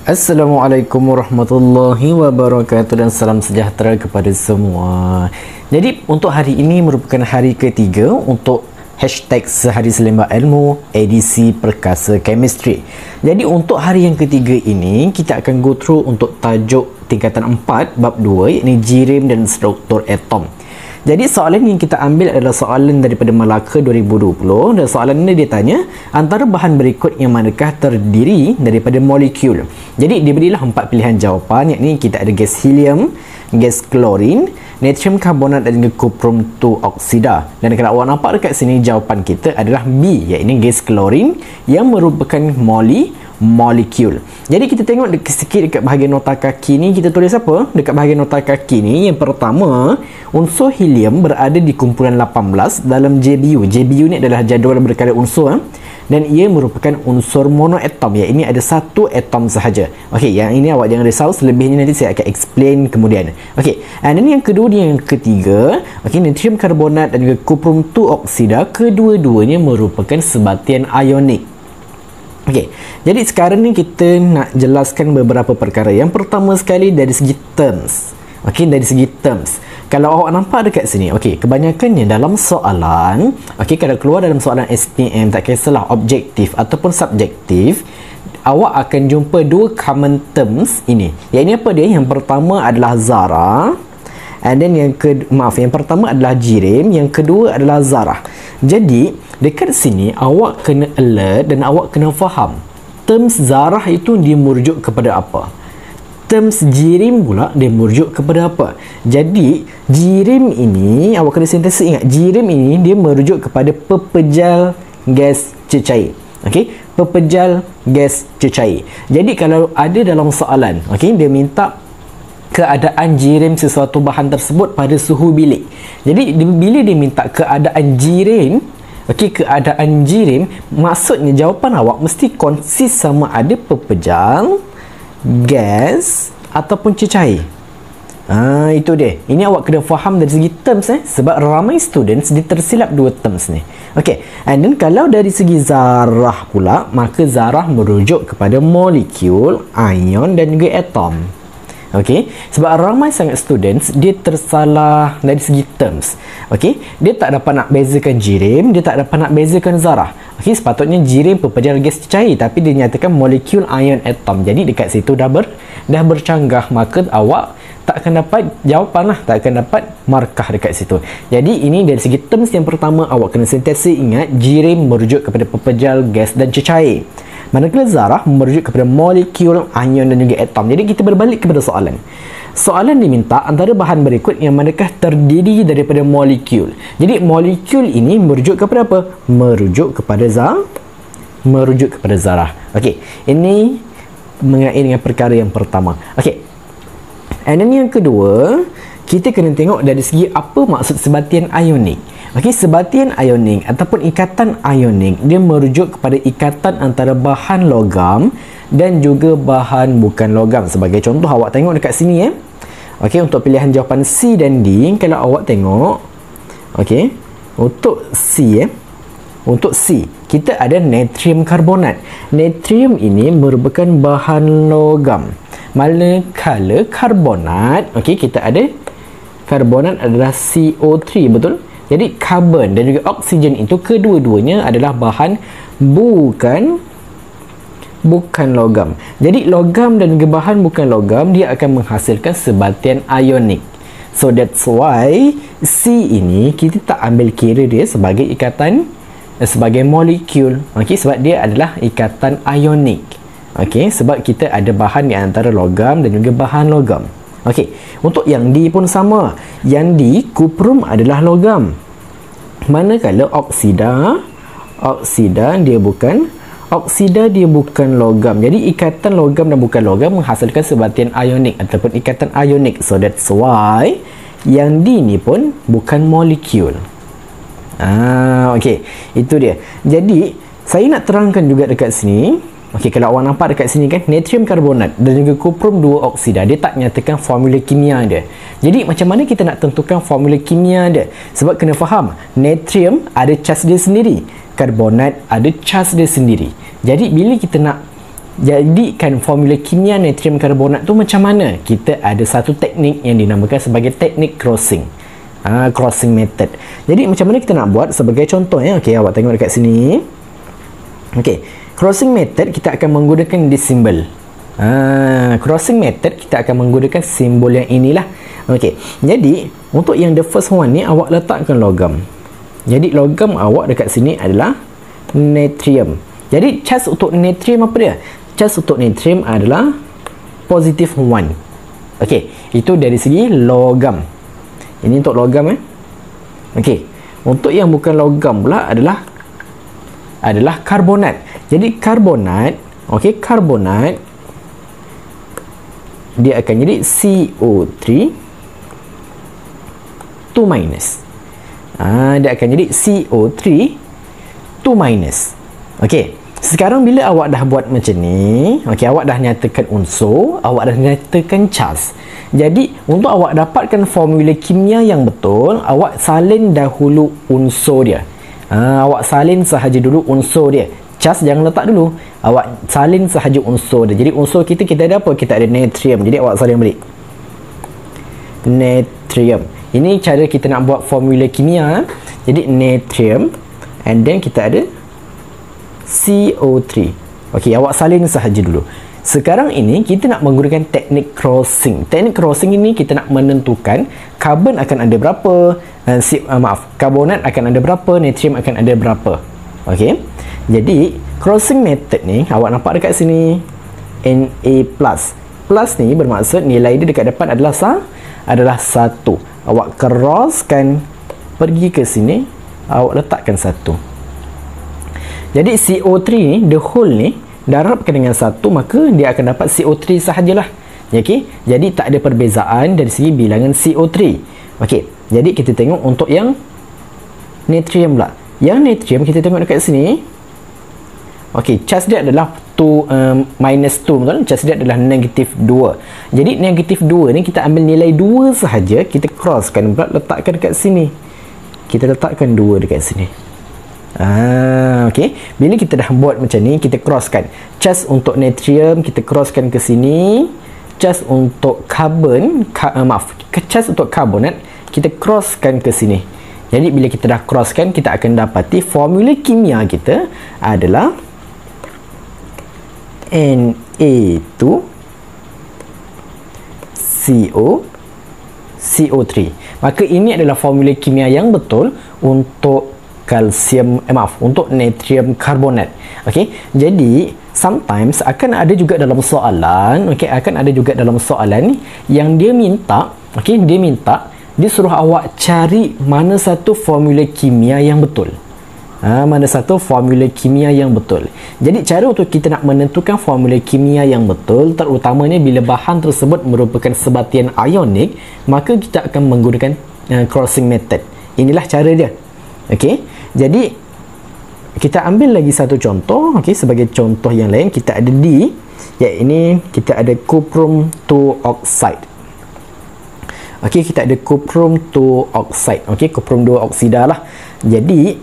Assalamualaikum warahmatullahi wabarakatuh dan salam sejahtera kepada semua. Jadi untuk hari ini merupakan hari ketiga untuk hashtag Sehari Selembar Ilmu edisi Perkasa Chemistry. Jadi untuk hari yang ketiga ini kita akan go through untuk tajuk tingkatan 4 bab 2 iaitu jirim dan struktur atom. Jadi soalan yang kita ambil adalah soalan daripada Melaka 2020 dan soalan ini dia tanya antara bahan berikut yang manakah terdiri daripada molekul. Jadi diberilah 4 pilihan jawapan, iaitu kita ada gas helium, gas klorin, natrium karbonat dan juga kuprum 2 oksida. Dan kalau awak nampak dekat sini jawapan kita adalah B, iaitu gas klorin yang merupakan molekul. Jadi kita tengok sikit dekat bahagian nota kaki ni, kita tulis apa? Dekat bahagian nota kaki ni, yang pertama, unsur helium berada di kumpulan 18 dalam JBU. JBU ni adalah jadual berkala unsur dan ia merupakan unsur monoatom. Ya, ini ada satu atom sahaja. Okey, yang ini awak jangan risau, selebihnya nanti saya akan explain kemudian. Okey, dan yang kedua dan yang ketiga, okey, natrium karbonat dan juga kuprum 2 oksida, kedua-duanya merupakan sebatian ionik. Okey, jadi sekarang ni kita nak jelaskan beberapa perkara. Yang pertama sekali dari segi terms. Okey, dari segi terms. Kalau awak nampak dekat sini, okey, kebanyakannya dalam soalan, okey, kalau keluar dalam soalan SPM, tak kisahlah objektif ataupun subjektif, awak akan jumpa dua common terms ini. Yang ini apa dia? Yang pertama adalah zarah, and then yang pertama adalah jirim, yang kedua adalah zarah. Jadi dekat sini awak kena alert dan awak kena faham terms zarah itu dia merujuk kepada apa, terms jirim pula dia merujuk kepada apa. Jadi jirim ini awak kena sentiasa ingat, jirim ini dia merujuk kepada pepejal gas cecair. Okey, pepejal gas cecair. Jadi kalau ada dalam soalan, okey, dia minta keadaan jirim sesuatu bahan tersebut pada suhu bilik. Jadi bila dia minta keadaan jirim, okey, keadaan jirim, maksudnya jawapan awak mesti konsis sama ada pepejal, gas ataupun cecair. Itu dia. Ini awak kena faham dari segi terms sebab ramai students dia tersilap dua terms ni. Okey, and then kalau dari segi zarah pula, maka zarah merujuk kepada molekul, ion dan juga atom. Okey, sebab ramai sangat students dia tersalah dari segi terms. Okey, dia tak dapat nak bezakan jirim, dia tak dapat nak bezakan zarah. Okey, sepatutnya jirim pepejal gas cair, tapi dia nyatakan molekul, ion, atom. Jadi dekat situ dah bercanggah, maka awak tak akan dapat jawapan lah, tak akan dapat markah dekat situ. Jadi ini dari segi terms yang pertama, awak kena sentiasa ingat jirim merujuk kepada pepejal gas dan cecair, manakala zarah merujuk kepada molekul, ion dan juga atom. Jadi kita berbalik kepada soalan. Soalan diminta antara bahan berikut yang manakah terdiri daripada molekul. Jadi molekul ini merujuk kepada apa? Merujuk kepada zarah. Okey, ini mengenai dengan perkara yang pertama. Okey, and then yang kedua, kita kena tengok dari segi apa maksud sebatian ionik. Okey, sebatian ionik ataupun ikatan ionik dia merujuk kepada ikatan antara bahan logam dan juga bahan bukan logam. Sebagai contoh, awak tengok dekat sini Okey, untuk pilihan jawapan C dan D, kalau awak tengok, okey, untuk C untuk C kita ada natrium karbonat. Natrium ini merupakan bahan logam, manakala karbonat, okey, kita ada karbonat adalah CO3, betul? Jadi karbon dan juga oksigen itu kedua-duanya adalah bahan bukan logam. Jadi logam dan juga bahan bukan logam dia akan menghasilkan sebatian ionik. So that's why C ini kita tak ambil kira dia sebagai ikatan, sebagai molekul. Okey, sebab dia adalah ikatan ionik. Okey, sebab kita ada bahan di antara logam dan juga bahan logam. Okey, untuk yang D pun sama. Yang D, kuprum adalah logam, manakala oksida dia bukan logam. Jadi ikatan logam dan bukan logam menghasilkan sebatian ionik ataupun ikatan ionik. So that's why yang D ni pun bukan molekul. Okey, itu dia. Jadi saya nak terangkan juga dekat sini. Okey, kalau awak nampak dekat sini kan, natrium karbonat dan juga kuprum 2 oksida, dia tak nyatakan formula kimia dia. Jadi macam mana kita nak tentukan formula kimia dia? Sebab kena faham, natrium ada cas dia sendiri, karbonat ada cas dia sendiri. Jadi bila kita nak jadikan formula kimia natrium karbonat tu macam mana? Kita ada satu teknik yang dinamakan sebagai teknik crossing. Crossing method. Jadi macam mana kita nak buat? Sebagai contoh ya. Okey, awak tengok dekat sini. Okey, crossing method kita akan menggunakan this symbol. Crossing method kita akan menggunakan simbol yang inilah. Okey. Jadi untuk yang the first one ni awak letakkan logam. Jadi logam awak dekat sini adalah natrium. Jadi charge untuk natrium apa dia? Charge untuk natrium adalah positive 1. Okey, itu dari segi logam. Ini untuk logam Okey. Untuk yang bukan logam pula adalah karbonat. Jadi karbonat, okey, karbonat dia akan jadi CO3 2-. Dia akan jadi CO3 2-. Okey, sekarang bila awak dah buat macam ni, okey, awak dah nyatakan unsur, awak dah nyatakan charge. Jadi untuk awak dapatkan formula kimia yang betul, awak salin dahulu unsur dia. Awak salin sahaja dulu unsur dia. Charge jangan letak dulu. Awak salin sahaja unsur dia. Jadi unsur kita ada apa? Kita ada natrium. Jadi awak salin balik. Natrium. Ini cara kita nak buat formula kimia. Jadi natrium, and then kita ada CO3. Okey, awak salin sahaja dulu. Sekarang ini kita nak menggunakan teknik crossing. Teknik crossing ini kita nak menentukan karbon akan ada berapa, karbonat akan ada berapa, natrium akan ada berapa. Okey. Jadi crossing method ni awak nampak dekat sini Na+. Plus ni bermaksud nilai dia dekat depan adalah 1. Awak crosskan pergi ke sini, awak letakkan 1. Jadi CO3 ni, the whole ni darabkan dengan 1, maka dia akan dapat CO3 sahajalah. Okey, jadi tak ada perbezaan dari segi bilangan CO3. Okey, jadi kita tengok untuk yang natrium pula. Yang natrium kita tengok dekat sini. Okey, charge dia adalah minus 2, betul? Charge dia adalah negatif 2. Jadi negatif 2 ni kita ambil nilai 2 sahaja, kita crosskan pula, letakkan dekat sini. Kita letakkan 2 dekat sini. Okey, bila kita dah buat macam ni, kita crosskan. Charge untuk natrium kita crosskan ke sini. Charge untuk karbon, charge untuk karbonat kita crosskan ke sini. Jadi bila kita dah crosskan, kita akan dapati formula kimia kita adalah CO3. Maka ini adalah formula kimia yang betul untuk untuk natrium karbonat. Okey, jadi sometimes akan ada juga dalam soalan, akan ada juga dalam soalan yang dia minta, dia suruh awak cari mana satu formula kimia yang betul. Mana satu formula kimia yang betul. Jadi cara untuk kita nak menentukan formula kimia yang betul, terutamanya bila bahan tersebut merupakan sebatian ionik, maka kita akan menggunakan crossing method. Inilah cara dia. Okey, jadi kita ambil lagi satu contoh. Okey, sebagai contoh yang lain kita ada D, iaitu kita ada cuprum 2 oxide. Okey, kita ada cuprum 2 oxide. Okey, cuprum 2 oksida lah. Jadi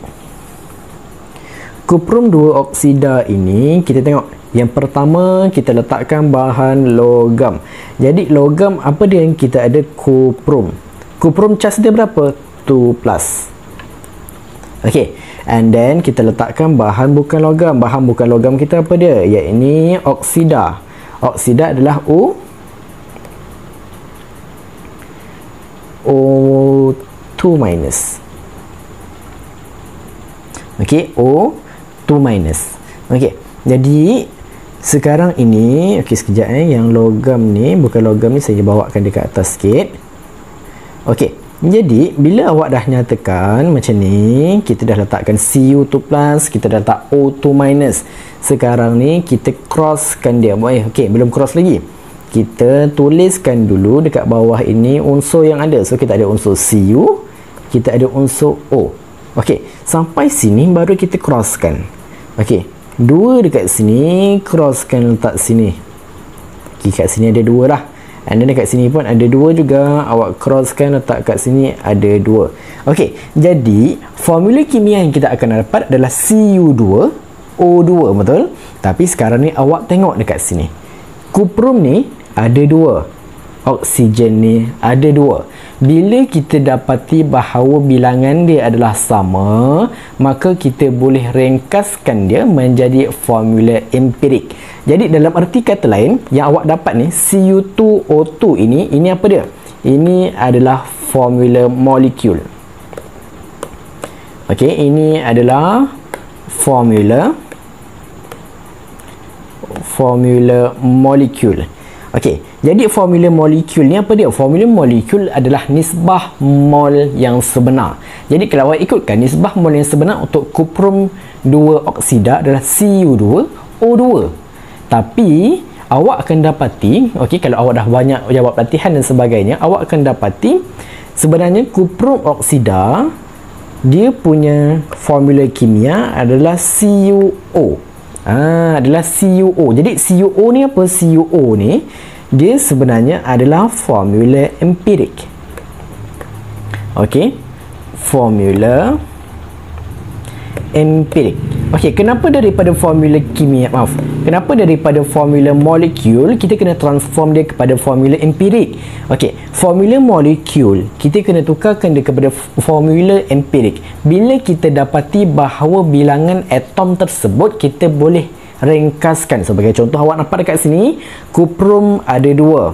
cuprum 2 oksida ini kita tengok. Yang pertama kita letakkan bahan logam. Jadi logam apa dia yang kita ada? Cuprum. Cuprum charge dia berapa? 2+. Okey, and then kita letakkan bahan bukan logam. Bahan bukan logam kita apa dia? Iaitu oksida. Oksida adalah O2-. Okey, O2-. Okey, jadi sekarang ini, okey sekejap yang logam ni, bukan logam ni saya bawakan dekat atas sikit. Okey, jadi bila awak dah nyatakan macam ni, kita dah letakkan Cu2+, kita dah letak O2-. Sekarang ni kita crosskan dia. Okey, belum cross lagi. Kita tuliskan dulu dekat bawah ini unsur yang ada. So kita ada unsur Cu, kita ada unsur O. Okey, sampai sini baru kita crosskan. Okey, 2 dekat sini, crosskan letak sini. Okey, kat sini ada 2 lah. And then dekat sini pun ada 2 juga. Awak crosskan letak kat sini ada 2. Okey, jadi formula kimia yang kita akan dapat adalah Cu2 O2, betul? Tapi sekarang ni awak tengok dekat sini. Kuprum ni ada 2. Oksigen ni ada 2. Bila kita dapati bahawa bilangan dia adalah sama, maka kita boleh ringkaskan dia menjadi formula empirik. Jadi dalam arti kata lain, yang awak dapat ni Cu2O2 ini apa dia? Ini adalah formula molekul. Okey, ini adalah formula molekul. Okey, jadi formula molekul ni apa dia? Formula molekul adalah nisbah mol yang sebenar. Jadi kalau awak ikutkan nisbah mol yang sebenar untuk kuprum 2 oksida adalah Cu2O2. Tapi awak akan dapati, okey, kalau awak dah banyak jawab latihan dan sebagainya, awak akan dapati sebenarnya kuprum oksida dia punya formula kimia adalah CuO. Adalah CuO. Jadi CuO ni apa? CuO ni dia sebenarnya adalah formula empirik. Okey, formula empirik. Okey, kenapa daripada formula kimia, kenapa daripada formula molekul kita kena transform dia kepada formula empirik? Okey, formula molekul kita kena tukarkan dia kepada formula empirik bila kita dapati bahawa bilangan atom tersebut kita boleh ringkaskan. Sebagai contoh, awak nampak dekat sini kuprum ada 2,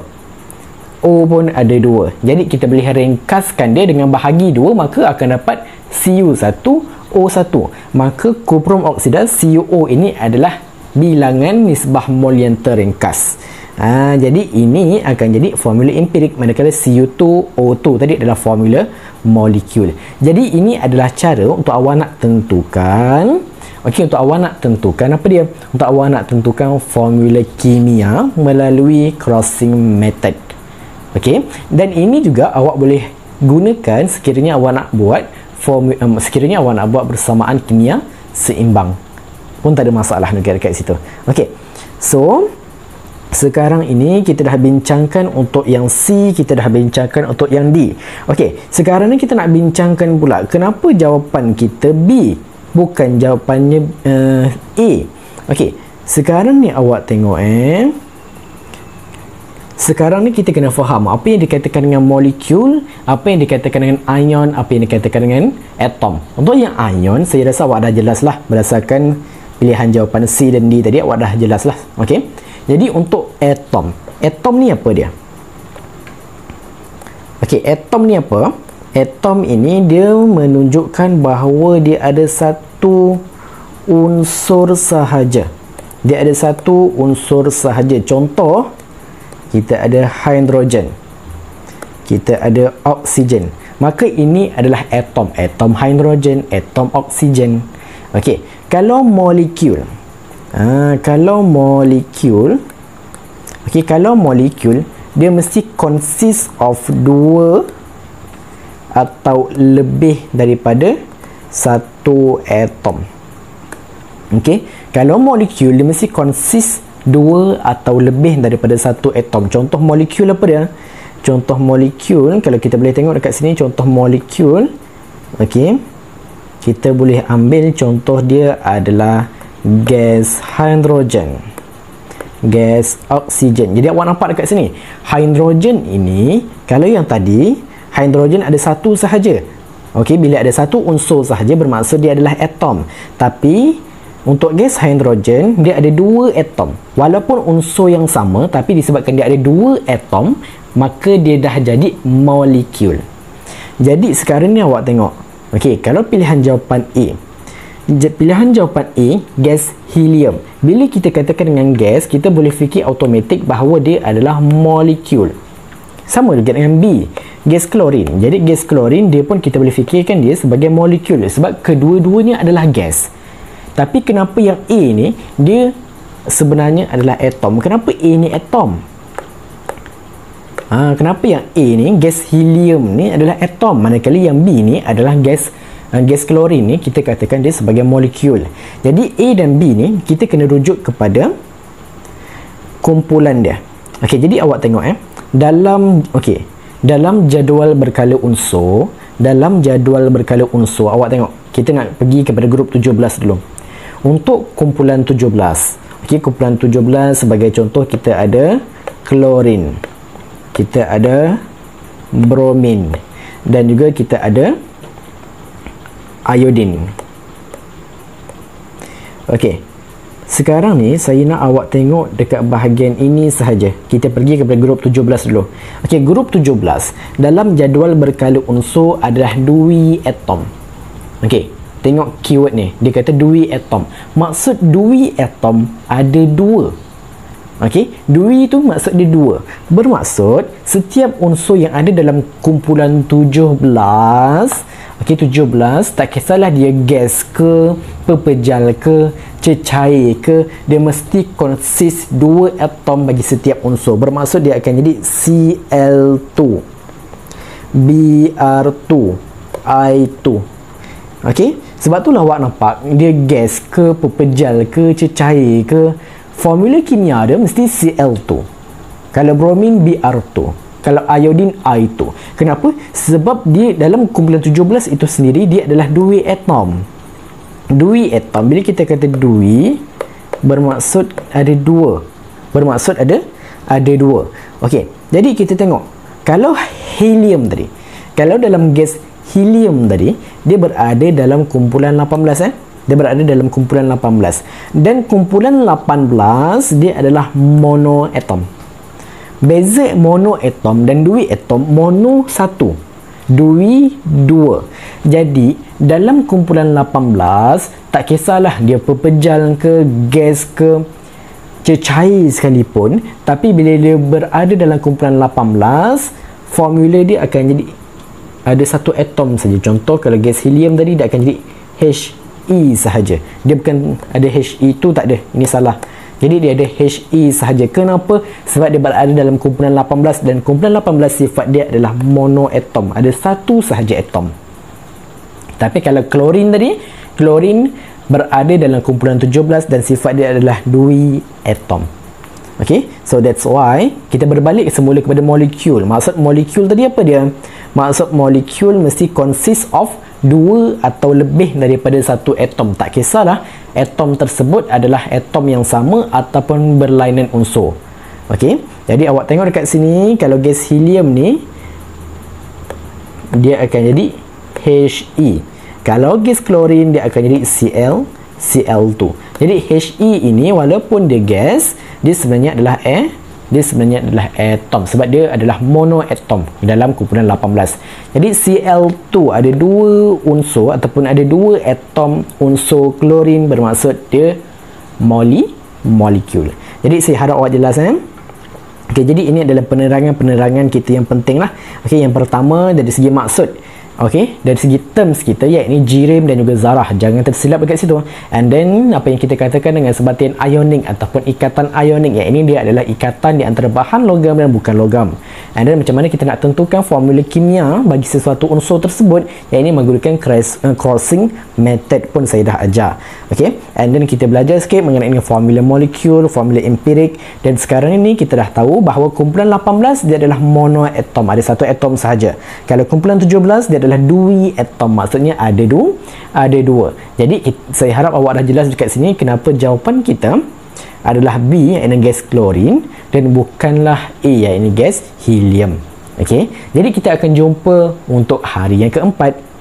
O pun ada 2. Jadi kita boleh ringkaskan dia dengan bahagi 2, maka akan dapat Cu1O1. Maka kuprum oksida CuO ini adalah bilangan nisbah mol yang terringkas. Jadi ini akan jadi formula empirik, manakala Cu2O2 tadi adalah formula molekul. Jadi ini adalah cara untuk awak nak tentukan, okey, untuk awak nak tentukan apa dia? Untuk awak nak tentukan formula kimia melalui crossing method. Okey, dan ini juga awak boleh gunakan sekiranya awak nak buat sekiranya awak nak buat bersamaan kimia seimbang pun tak ada masalah dekat situ. Okey, so sekarang ini kita dah bincangkan untuk yang C, kita dah bincangkan untuk yang D. Okey, sekarang ni kita nak bincangkan pula kenapa jawapan kita B bukan jawapannya A. Okey, sekarang ni awak tengok sekarang ni kita kena faham apa yang dikatakan dengan molekul, apa yang dikatakan dengan ion, apa yang dikatakan dengan atom. Untuk yang ion, saya rasa awak dah jelas lah berdasarkan pilihan jawapan C dan D tadi, awak dah jelas lah. Okey, jadi untuk atom, atom ni apa dia? Okey, atom ni apa? Atom ini dia menunjukkan bahawa dia ada satu unsur sahaja. Dia ada satu unsur sahaja. Contoh, kita ada hidrogen, kita ada oksigen. Maka ini adalah atom. Atom hidrogen, atom oksigen. Okey, kalau molekul, kalau molekul dia mesti consist of 2 atau lebih daripada satu atom. Okey, kalau molekul dia mesti consist 2 atau lebih daripada satu atom. Contoh molekul apa dia? Contoh molekul, kalau kita boleh tengok dekat sini, contoh molekul, okey, kita boleh ambil contoh dia adalah gas hidrogen, gas oksigen. Jadi awak nampak dekat sini, hidrogen ini, kalau yang tadi hidrogen ada satu sahaja. Okey, bila ada satu unsur sahaja bermaksud dia adalah atom. Tapi untuk gas hidrogen dia ada 2 atom. Walaupun unsur yang sama, tapi disebabkan dia ada 2 atom, maka dia dah jadi molekul. Jadi sekarang ni awak tengok. Okey, kalau pilihan jawapan A, pilihan jawapan A, gas helium. Bila kita katakan dengan gas, kita boleh fikir automatik bahawa dia adalah molekul. Sama juga dengan B, gas klorin. Jadi gas klorin dia pun kita boleh fikirkan dia sebagai molekul sebab kedua-duanya adalah gas. Tapi kenapa yang A ni dia sebenarnya adalah atom? Kenapa A ni atom? Kenapa yang A ni, gas helium ni adalah atom, manakala yang B ni adalah gas klorin ni kita katakan dia sebagai molekul. Jadi A dan B ni kita kena rujuk kepada kumpulan dia. Okey, jadi awak tengok dalam jadual berkala unsur, awak tengok kita nak pergi kepada grup 17 dulu. Untuk kumpulan 17. Okey, kumpulan 17 sebagai contoh kita ada klorin, kita ada bromin, dan juga kita ada iodin. Okey. Sekarang ni saya nak awak tengok dekat bahagian ini sahaja. Kita pergi kepada grup 17 dulu. Okey, grup 17 dalam jadual berkala unsur adalah dui atom. Okey, tengok keyword ni. Dia kata dui atom. Maksud dui atom ada dua. Okey, dui tu maksud dia dua. Bermaksud setiap unsur yang ada dalam kumpulan 17, okey, 17, tak kisahlah dia gas ke, pepejal ke, cecair ke, dia mesti consist dua atom bagi setiap unsur. Bermaksud dia akan jadi Cl2, Br2, I2. Okey, sebab itulah awak nampak dia gas ke, pepejal ke, cecair ke, formula kimia dia mesti Cl2. Kalau bromin Br2, kalau iodin I2. Kenapa? Sebab dia dalam kumpulan 17 itu sendiri dia adalah dui atom. Dui atom, bila kita kata dui, bermaksud ada dua. Bermaksud ada dua. Okey, jadi kita tengok. Kalau helium tadi, kalau dalam gas helium tadi, dia berada dalam kumpulan 18 Dia berada dalam kumpulan 18. Dan kumpulan 18 dia adalah monoatom. Beza monoatom dan dui atom, mono satu, dui dua. Jadi dalam kumpulan 18 tak kisahlah dia pepejal ke, gas ke, cecair sekalipun, tapi bila dia berada dalam kumpulan 18, formula dia akan jadi ada satu atom saja. Contoh kalau gas helium tadi dia akan jadi He sahaja. Dia bukan ada He tu, tak ada. Ini salah. Jadi dia ada He sahaja. Kenapa? Sebab dia berada dalam kumpulan 18 dan kumpulan 18 sifat dia adalah monoatom. Ada satu sahaja atom. Tapi kalau klorin tadi, klorin berada dalam kumpulan 17 dan sifat dia adalah dui atom. Okay, so that's why kita berbalik semula kepada molekul. Maksud molekul tadi apa dia? Maksud molekul mesti consist of dua atau lebih daripada satu atom. Tak kisahlah atom tersebut adalah atom yang sama ataupun berlainan unsur. Okey, jadi awak tengok dekat sini, kalau gas helium ni dia akan jadi He. Kalau gas klorin dia akan jadi Cl2. Jadi He ini walaupun dia gas, dia sebenarnya adalah air, dia sebenarnya adalah atom sebab dia adalah monoatom dalam kumpulan 18. Jadi Cl2 ada dua unsur ataupun ada dua atom unsur klorin, bermaksud dia molekul. Jadi saya harap awak jelas Okey, jadi ini adalah penerangan kita yang penting lah. Okey, yang pertama dari segi maksud. Okey, dari segi terms kita, iaitu jirim dan juga zarah. Jangan tersilap dekat situ. And then apa yang kita katakan dengan sebatian ionik ataupun ikatan ionik, iaitu dia adalah ikatan di antara bahan logam dan bukan logam. And then macam mana kita nak tentukan formula kimia bagi sesuatu unsur tersebut, iaitu menggunakan crossing method pun saya dah ajar. Okey, and then kita belajar sikit mengenai formula molekul, formula empirik, dan sekarang ini kita dah tahu bahawa kumpulan 18 dia adalah monoatom, ada satu atom sahaja. Kalau kumpulan 17 dia adalah dui atom, maksudnya ada dua. Jadi saya harap awak dah jelas dekat sini kenapa jawapan kita adalah B, iaitu gas klorin, dan bukanlah A, iaitu gas helium. Okey, jadi kita akan jumpa untuk hari yang keempat.